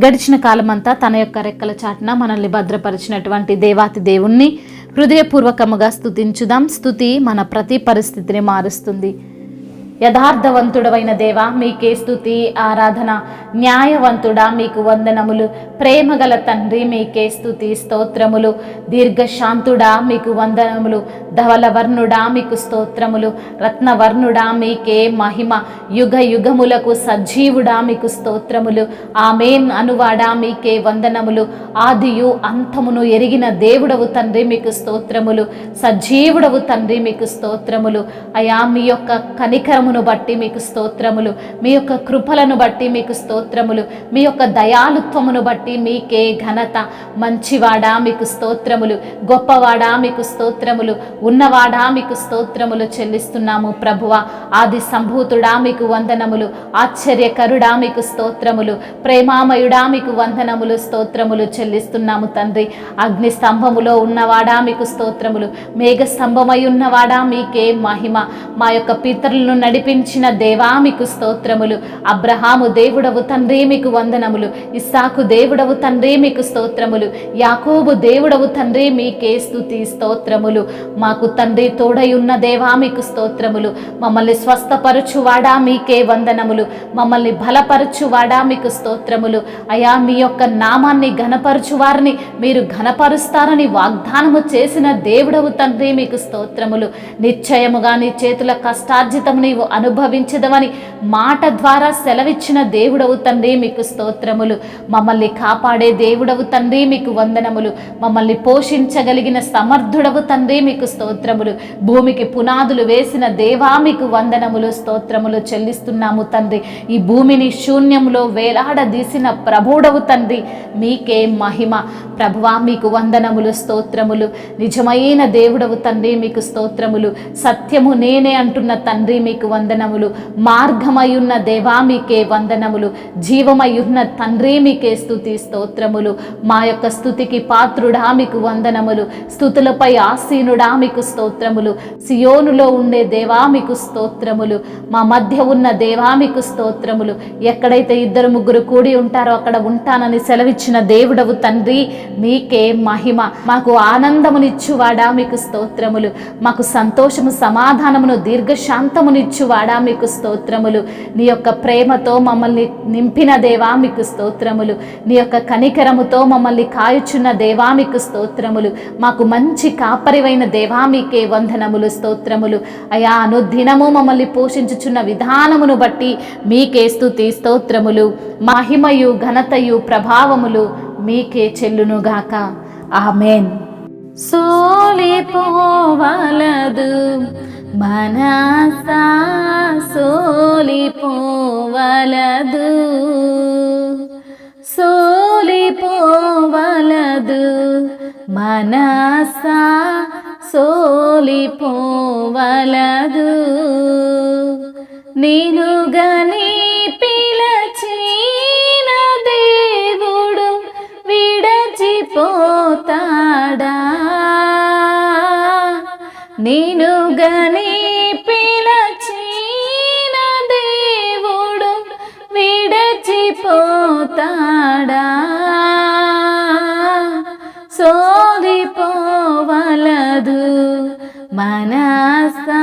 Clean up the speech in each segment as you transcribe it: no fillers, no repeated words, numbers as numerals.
గడిచిన కాలమంతా తన యొక్క రెక్కల చాటున మనల్ని భద్రపరిచినటువంటి దేవాతి దేవుణ్ణి హృదయపూర్వకముగా స్తుతించుదాం. స్తుతి మన ప్రతి పరిస్థితిని మారుస్తుంది. యథార్థవంతుడవైన దేవా మీకే స్తుతి ఆరాధన. న్యాయవంతుడా మీకు వందనములు. ప్రేమగల తండ్రి మీకే స్తుతి స్తోత్రములు. దీర్ఘశాంతుడా మీకు వందనములు. ధవలవర్ణుడా మీకు స్తోత్రములు. రత్నవర్ణుడా మీకే మహిమ. యుగ యుగములకు సజీవుడా మీకు స్తోత్రములు. ఆమేన్ అనువాడా మీకే వందనములు. ఆదియు అంతమును ఎరిగిన దేవుడవు తండ్రి మీకు స్తోత్రములు. సజీవుడవు తండ్రి మీకు స్తోత్రములు. అయా మీ యొక్క కనికరమును బట్టి మీకు స్తోత్రములు. మీ యొక్క కృపలను బట్టి మీకు స్తోత్రములు. మీ యొక్క దయాలుత్వమును బట్టి మీకే ఘనత. మంచివాడా మీకు స్తోత్రములు. గొప్పవాడా మీకు స్తోత్రములు. ఉన్నవాడా మీకు స్తోత్రములు చెల్లిస్తున్నాము ప్రభువా. ఆది సంభూతుడా మీకు వందనములు. ఆశ్చర్యకరుడా మీకు స్తోత్రములు. ప్రేమామయుడా మీకు వందనములు స్తోత్రములు చెల్లిస్తున్నాము తండ్రి. అగ్ని స్తంభములో ఉన్నవాడా మీకు స్తోత్రములు. మేఘ స్తంభమై ఉన్నవాడా మీకే మహిమ. మా యొక్క పితరులను నడిపించిన దేవా మీకు స్తోత్రములు. అబ్రహాము దేవుడవు తండ్రి మీకు వందనములు. ఇస్సాకు దేవుడవు తండ్రి మీకు స్తోత్రములు. యాకోబు దేవుడవు తండ్రి మీకే స్తుతి స్తోత్రములు. మాకు తండ్రి తోడై ఉన్న దేవా మీకు స్తోత్రములు. మమ్మల్ని స్వస్థపరచువాడా మీకే వందనములు. మమ్మల్ని బలపరచువాడా మీకు స్తోత్రములు. అయా మీ యొక్క నామాన్ని ఘనపరచువారిని మీరు ఘనపరుస్తారని వాగ్దానము చేసిన దేవుడవు తండ్రి మీకు స్తోత్రములు. నిశ్చయముగా నీ చేతుల కష్టార్జితము నీవు అనుభవించదవని మాట ద్వారా సెలవిచ్చిన దేవుడవు తండ్రి మీకు స్తోత్రములు. మమ్మల్ని కాపాడే దేవుడవు తండ్రి మీకు వందనములు. మమ్మల్ని పోషించగలిగిన సమర్థుడవు తండ్రి మీకు స్తోత్రములు. భూమికి పునాదులు వేసిన దేవా మీకు వందనములు స్తోత్రములు చెల్లిస్తున్నాము తండ్రి. ఈ భూమిని శూన్యంలో వేలాడదీసిన ప్రభుడవు తండ్రి మీకే మహిమ. ప్రభువా మీకు వందనములు స్తోత్రములు. నిజమైన దేవుడవు తండ్రి మీకు స్తోత్రములు. సత్యము నేనే అంటున్న తండ్రి మీకు వందనములు. మార్గమయున్న దేవా మీకే వందనములు. జీవమయున్న తండ్రి మీకే స్తుతి స్తోత్రములు. మా యొక్క స్తుతికి పాత్రుడా మీకు వందనములు. స్తుతులపై ఆసీనుడా మీకు స్తోత్రములు. సియోనులో ఉండే దేవా మీకు స్తోత్రములు. మా మధ్య ఉన్న దేవా మీకు స్తోత్రములు. ఎక్కడైతే ఇద్దరు ముగ్గురు కూడి ఉంటారో అక్కడ ఉంటానని సెలవిచ్చిన దేవుడవు తండ్రి మీకే మహిమ. మాకు ఆనందమునిచ్చువాడా మీకు స్తోత్రములు. మాకు సంతోషము సమాధానమును దీర్ఘశాంతమునిచ్చువాడా మీకు స్తోత్రములు. నీ యొక్క ప్రేమతో మమ్మల్ని నింపిన దేవా మీకు స్తోత్రములు. నీ యొక్క కనికరముతో మమ్మల్ని కాయుచున్న దేవా మీకు స్తోత్రములు. మాకు మంచి కాపరివైన దేవా మీకే వందనములు స్తోత్రములు. అయా అనుదినము మమ్మల్ని పోషించుచున్న విధానమును బట్టి మీకే స్తుతి స్తోత్రములు. మహిమయు ఘనతయు ప్రభావములు మీకే చెల్లునుగాక. ఆమేన్. సోలిపోవలదు మనసా సోలిపోవలదు. సోలిపోవలదు మనసా సోలిపోవలదు. నేను గని పిలచిన దేవుడు విడచిపోతాడా. నేను గని పిలచిన దేవుడు విడచిపోతాడా. సోలిపోవలదు మనసా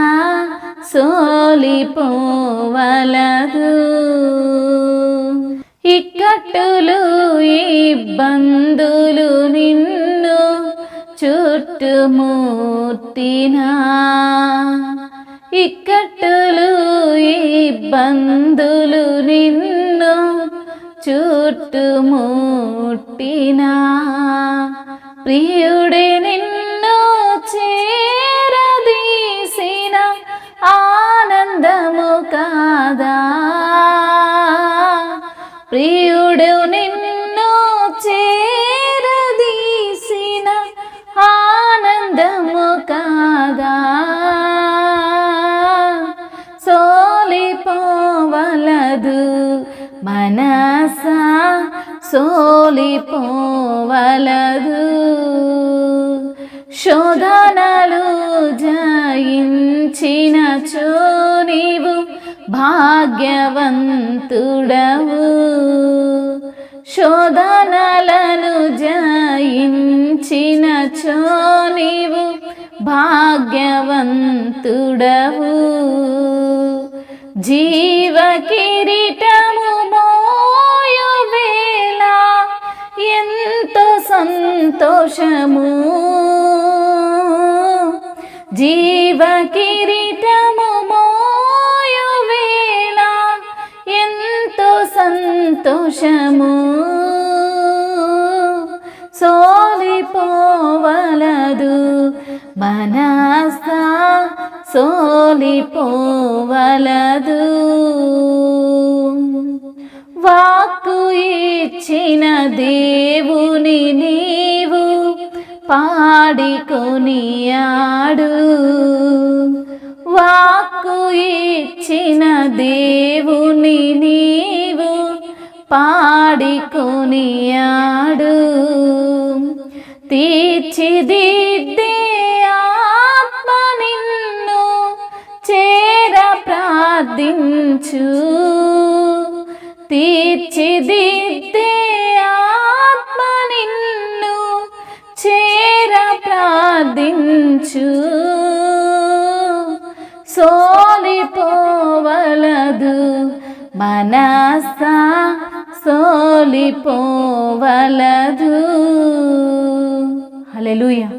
సోలిపోవలదు. ఇక్కట్టులు ఇబ్బందులు నిన్ను చుట్టుముట్టినా. ఇక్కట్టులు ఇబ్బందులు నిన్ను చుట్టుముట్టినా. ప్రియుడే నిన్ను చేరదీసిన ఆనందము కాదా. ప్రియుడు నిన్ను చేరదీసిన ఆనందము కాదా. సోలిపోవలదు మనసా సోలిపోవలదు. శోధనలు జయించినచో నీవు భాగ్యవంతుడవు. శోధనలను జయించినచో నీవు భాగ్యవంతుడవు. జీవ కిరీటము మోయువేళ ఎంతో సంతోషము. జీవ కిరీటము మోయువేళ ఎంతో సంతోషము. సోలిపోవలదు మనసా సోలిపోవలదు. వాక్కు ఇచ్చిన దేవుని నీవు పాడికొనియాడు. వాక్కు ఇచ్చిన దేవుని నీవు పాడికొనియాడు. తీర్చిదిద్దే ఆత్మ నిన్ను చేర ప్రార్థించు. తీర్చిదిద్దే ఆత్మ నిన్ను చేర ప్రార్థించు. సోలిపోవలదు మనసా సోలిపోవలదు. హల్లెలూయా.